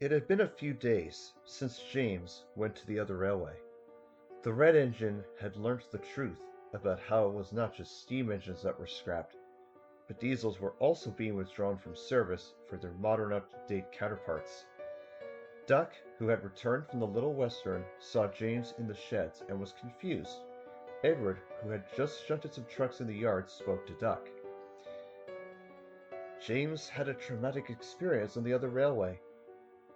It had been a few days since James went to the other railway. The red engine had learnt the truth about how it was not just steam engines that were scrapped, but diesels were also being withdrawn from service for their modern up-to-date counterparts. Duck, who had returned from the Little Western, saw James in the sheds and was confused. Edward, who had just shunted some trucks in the yard, spoke to Duck. James had a traumatic experience on the other railway.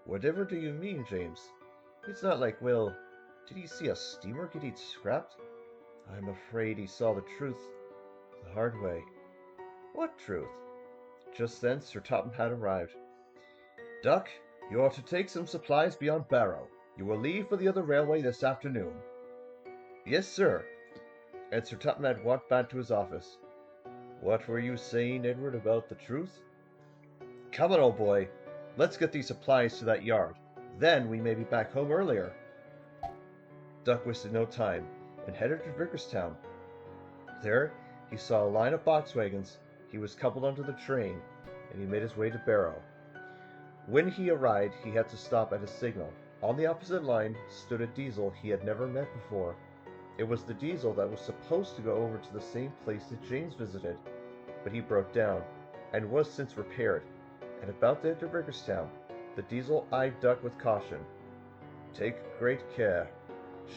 Whatever do you mean, James? It's not like, well, did he see a steamer getting scrapped? I'm afraid he saw the truth the hard way. What truth? Just then Sir Topham had arrived. Duck, you are to take some supplies beyond Barrow. You will leave for the other railway this afternoon. Yes, sir. And Sir Topham had walked back to his office. What were you saying, Edward, about the truth? Come on, old boy. Let's get these supplies to that yard. Then we may be back home earlier. Duck wasted no time and headed to Vickerstown. There, he saw a line of box wagons. He was coupled onto the train, and he made his way to Barrow. When he arrived, he had to stop at a signal. On the opposite line stood a diesel he had never met before. It was the diesel that was supposed to go over to the same place that James visited, but he broke down and was since repaired. And about to enter Vickerstown, the diesel eyed Duck with caution. Take great care.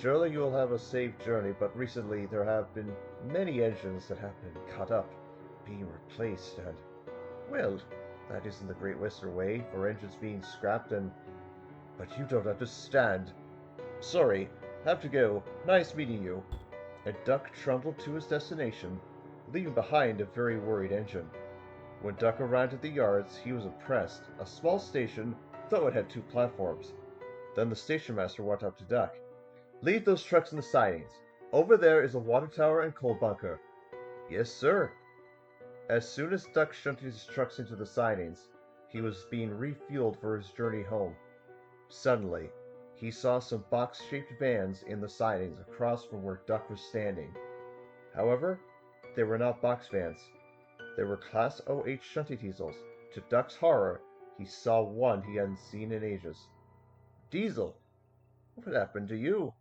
Surely you will have a safe journey, but recently there have been many engines that have been cut up, being replaced, and, well, that isn't the Great Western way for engines being scrapped and... But you don't understand. Sorry, have to go. Nice meeting you. And Duck trundled to his destination, leaving behind a very worried engine. When Duck arrived at the yards, he was impressed. A small station, though it had two platforms. Then the station master went up to Duck. Leave those trucks in the sidings. Over there is a water tower and coal bunker. Yes, sir. As soon as Duck shunted his trucks into the sidings, he was being refueled for his journey home. Suddenly, he saw some box-shaped vans in the sidings across from where Duck was standing. However, they were not box vans. They were Class OH shunted diesels. To Duck's horror, he saw one he hadn't seen in ages. Diesel, what happened to you?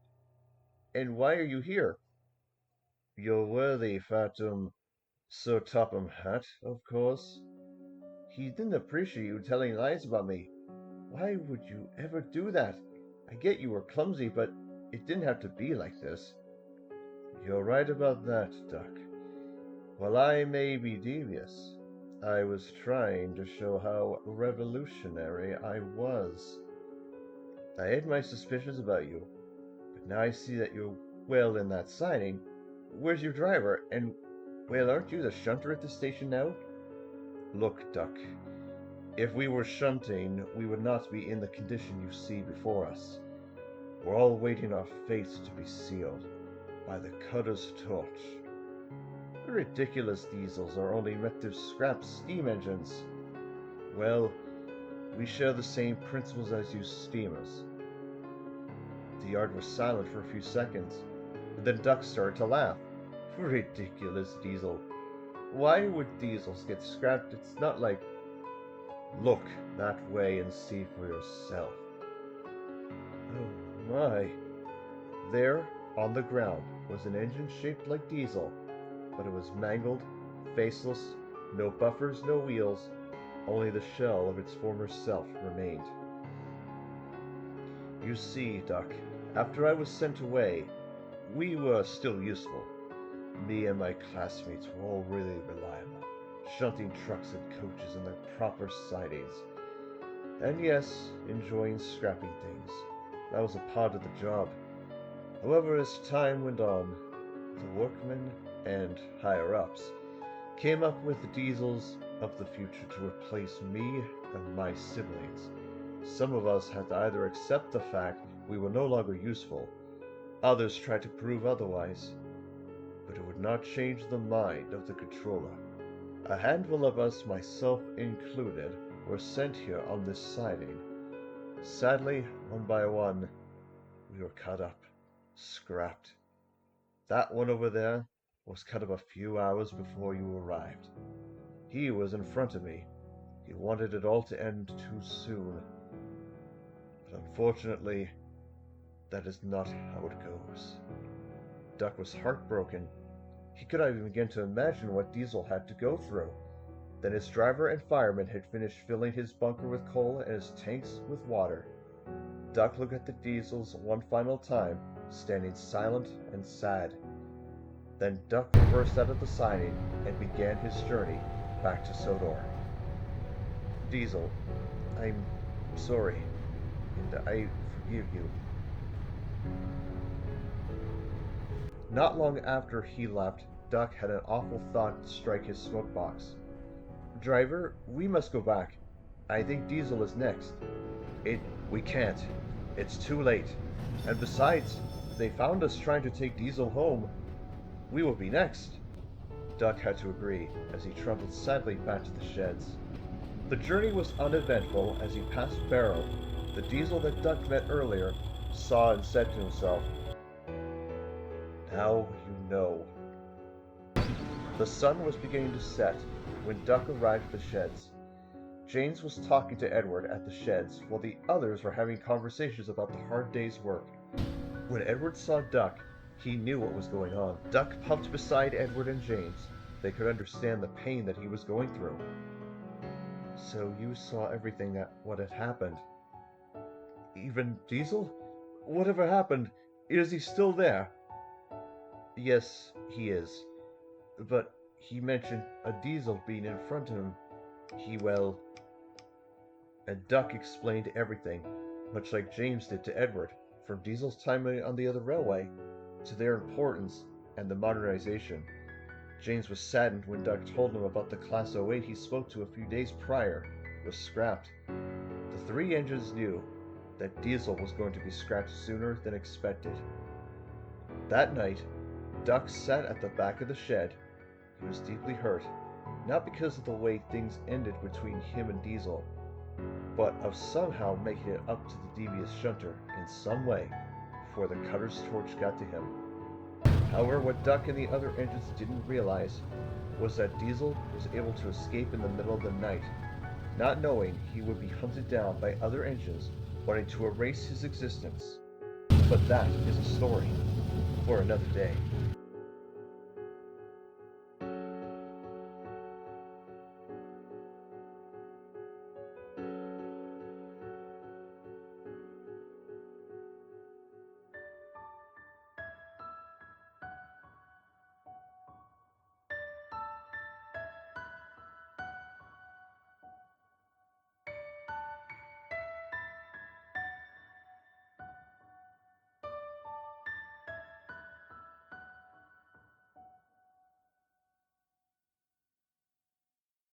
And why are you here? Your worthy Fatum Sir Topham Hatt, of course. He didn't appreciate you telling lies about me. Why would you ever do that? I get you were clumsy, but it didn't have to be like this. You're right about that, Duck. While I may be devious, I was trying to show how revolutionary I was. I had my suspicions about you, but now I see that you're well in that siding. Where's your driver? And, well, aren't you the shunter at the station now? Look, Duck, if we were shunting, we would not be in the condition you see before us. We're all waiting our fates to be sealed by the cutter's torch. The ridiculous diesels are only meant to scrap steam engines. Well, we share the same principles as you steamers. The yard was silent for a few seconds, and then Duck started to laugh. Ridiculous diesel. Why would diesels get scrapped? It's not like... Look that way and see for yourself. Oh my. There, on the ground, was an engine shaped like diesel, but it was mangled, faceless, no buffers, no wheels, only the shell of its former self remained. You see, Duck, after I was sent away, we were still useful. Me and my classmates were all really reliable, shunting trucks and coaches in their proper sidings. And yes, enjoying scrapping things. That was a part of the job. However, as time went on, the workmen and higher-ups came up with the diesels of the future to replace me and my siblings. Some of us had to either accept the fact we were no longer useful, others tried to prove otherwise, but it would not change the mind of the controller. A handful of us, myself included, were sent here on this siding. Sadly, one by one, we were cut up, scrapped. That one over there was cut up a few hours before you arrived. He was in front of me. He wanted it all to end too soon. But unfortunately, that is not how it goes. Duck was heartbroken. He could not even begin to imagine what Diesel had to go through. Then his driver and fireman had finished filling his bunker with coal and his tanks with water. Duck looked at the Diesels one final time, standing silent and sad. Then Duck reversed out of the siding and began his journey back to Sodor. Diesel, I'm sorry, and I forgive you. Not long after he left, Duck had an awful thought strike his smoke box. Driver, we must go back. I think Diesel is next. We can't. It's too late. And besides, they found us trying to take Diesel home. We will be next. Duck had to agree, as he trundled sadly back to the sheds. The journey was uneventful as he passed Barrow. The Diesel that Duck met earlier saw and said to himself, "Now you know." The sun was beginning to set when Duck arrived at the sheds. James was talking to Edward at the sheds while the others were having conversations about the hard day's work. When Edward saw Duck, he knew what was going on. Duck puffed beside Edward and James. They could understand the pain that he was going through. So you saw everything what had happened. Even Diesel? Whatever happened? Is he still there? Yes, he is. But he mentioned a Diesel being in front of him. And Duck explained everything, much like James did to Edward, from Diesel's time on the other railway, to their importance and the modernization. James was saddened when Duck told him about the Class 08 he spoke to a few days prior was scrapped. The three engines knew that Diesel was going to be scrapped sooner than expected. That night, Duck sat at the back of the shed. He was deeply hurt, not because of the way things ended between him and Diesel, but of somehow making it up to the devious shunter in some way before the cutter's torch got to him. However, what Duck and the other engines didn't realize was that Diesel was able to escape in the middle of the night, not knowing he would be hunted down by other engines wanting to erase his existence. But that is a story for another day.